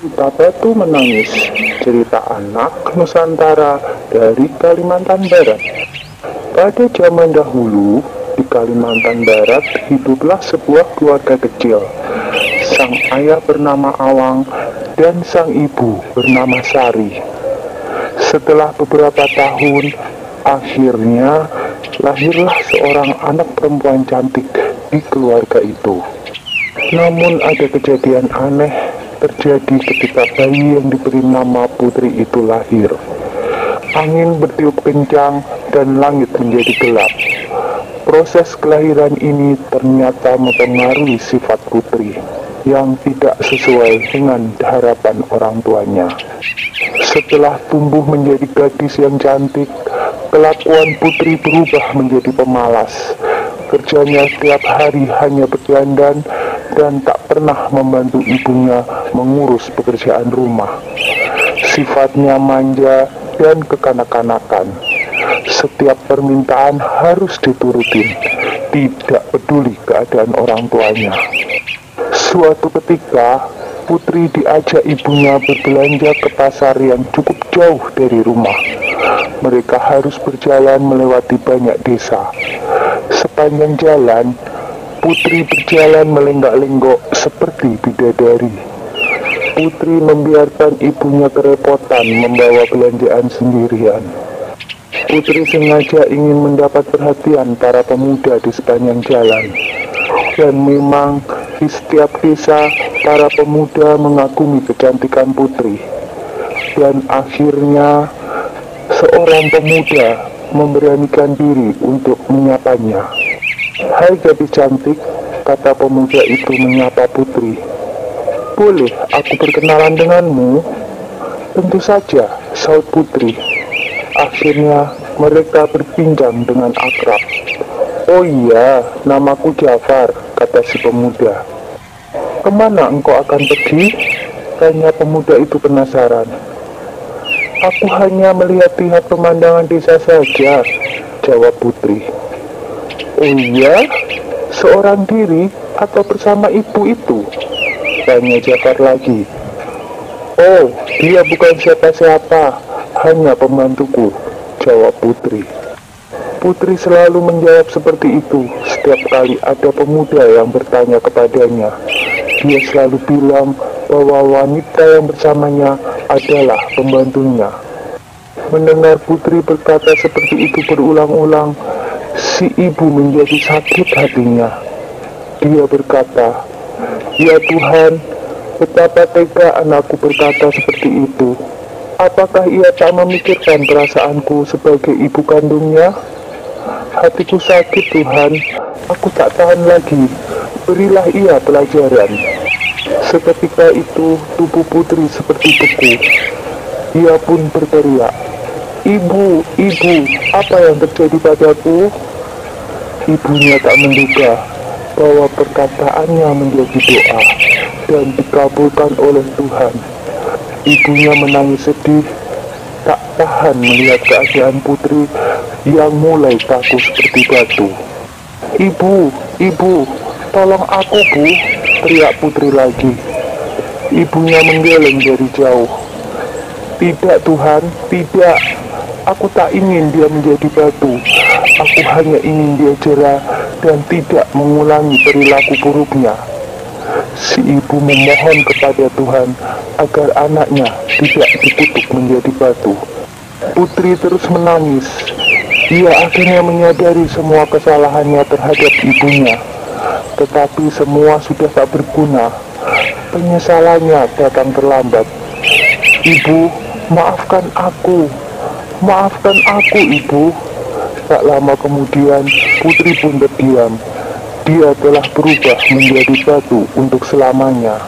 Kita Batu Menangis, cerita anak Nusantara dari Kalimantan Barat. Pada zaman dahulu, di Kalimantan Barat hiduplah sebuah keluarga kecil. Sang ayah bernama Awang dan sang ibu bernama Sari. Setelah beberapa tahun, akhirnya lahirlah seorang anak perempuan cantik di keluarga itu. Namun ada kejadian aneh terjadi ketika bayi yang diberi nama Putri itu lahir. Angin bertiup kencang dan langit menjadi gelap. Proses kelahiran ini ternyata mempengaruhi sifat Putri yang tidak sesuai dengan harapan orang tuanya. Setelah tumbuh menjadi gadis yang cantik, kelakuan Putri berubah menjadi pemalas. Kerjanya setiap hari hanya berdandan dan tak pernah membantu ibunya mengurus pekerjaan rumah. Sifatnya manja dan kekanak-kanakan. Setiap permintaan harus diturutin, tidak peduli keadaan orang tuanya. Suatu ketika, Putri diajak ibunya berbelanja ke pasar yang cukup jauh dari rumah. Mereka harus berjalan melewati banyak desa. Sepanjang jalan, Putri berjalan melenggak-lenggok seperti bidadari. Putri membiarkan ibunya kerepotan membawa belanjaan sendirian. Putri sengaja ingin mendapat perhatian para pemuda di sepanjang jalan. Dan memang di setiap desa, para pemuda mengagumi kecantikan Putri. Dan akhirnya, seorang pemuda memberanikan diri untuk menyapanya. "Hai gadis cantik," kata pemuda itu menyapa Putri. "Boleh aku berkenalan denganmu?" "Tentu saja," saut Putri. Akhirnya mereka berbincang dengan akrab. "Oh iya, namaku Jafar," kata si pemuda. "Kemana engkau akan pergi?" tanya pemuda itu penasaran. "Aku hanya melihat-lihat pemandangan desa saja," jawab Putri. "Oh iya, seorang diri atau bersama ibu itu?" tanya Jafar lagi. "Oh, dia bukan siapa-siapa, hanya pembantuku," jawab Putri. Putri selalu menjawab seperti itu setiap kali ada pemuda yang bertanya kepadanya. Dia selalu bilang bahwa wanita yang bersamanya adalah pembantunya. Mendengar Putri berkata seperti itu berulang-ulang, si ibu menjadi sakit hatinya. Dia berkata, "Ya Tuhan, betapa tega anakku berkata seperti itu. Apakah ia tak memikirkan perasaanku sebagai ibu kandungnya? Hatiku sakit Tuhan, aku tak tahan lagi, berilah ia pelajaran." Seketika itu tubuh Putri seperti beku. Ia pun berteriak, "Ibu, ibu, apa yang terjadi padaku?" Ibunya tak menduga bahwa perkataannya menjadi doa dan dikabulkan oleh Tuhan. Ibunya menangis sedih, tak tahan melihat keadaan Putri yang mulai kaku seperti batu. "Ibu, ibu, tolong aku Bu," teriak Putri lagi. Ibunya menggeleng dari jauh. "Tidak Tuhan, tidak. Aku tak ingin dia menjadi batu. Aku hanya ingin dia jera dan tidak mengulangi perilaku buruknya." Si ibu memohon kepada Tuhan agar anaknya tidak dikutuk menjadi batu. Putri terus menangis. Ia akhirnya menyadari semua kesalahannya terhadap ibunya. Tetapi semua sudah tak berguna. Penyesalannya datang terlambat. "Ibu, maafkan aku. Maafkan aku, Ibu." Tak lama kemudian, Putri pun terdiam. Dia telah berubah menjadi batu untuk selamanya.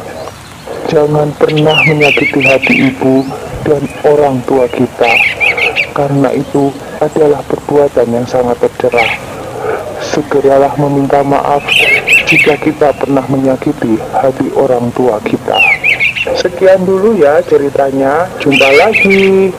Jangan pernah menyakiti hati ibu dan orang tua kita, karena itu adalah perbuatan yang sangat tercela. Segeralah meminta maaf jika kita pernah menyakiti hati orang tua kita. Sekian dulu ya ceritanya, jumpa lagi.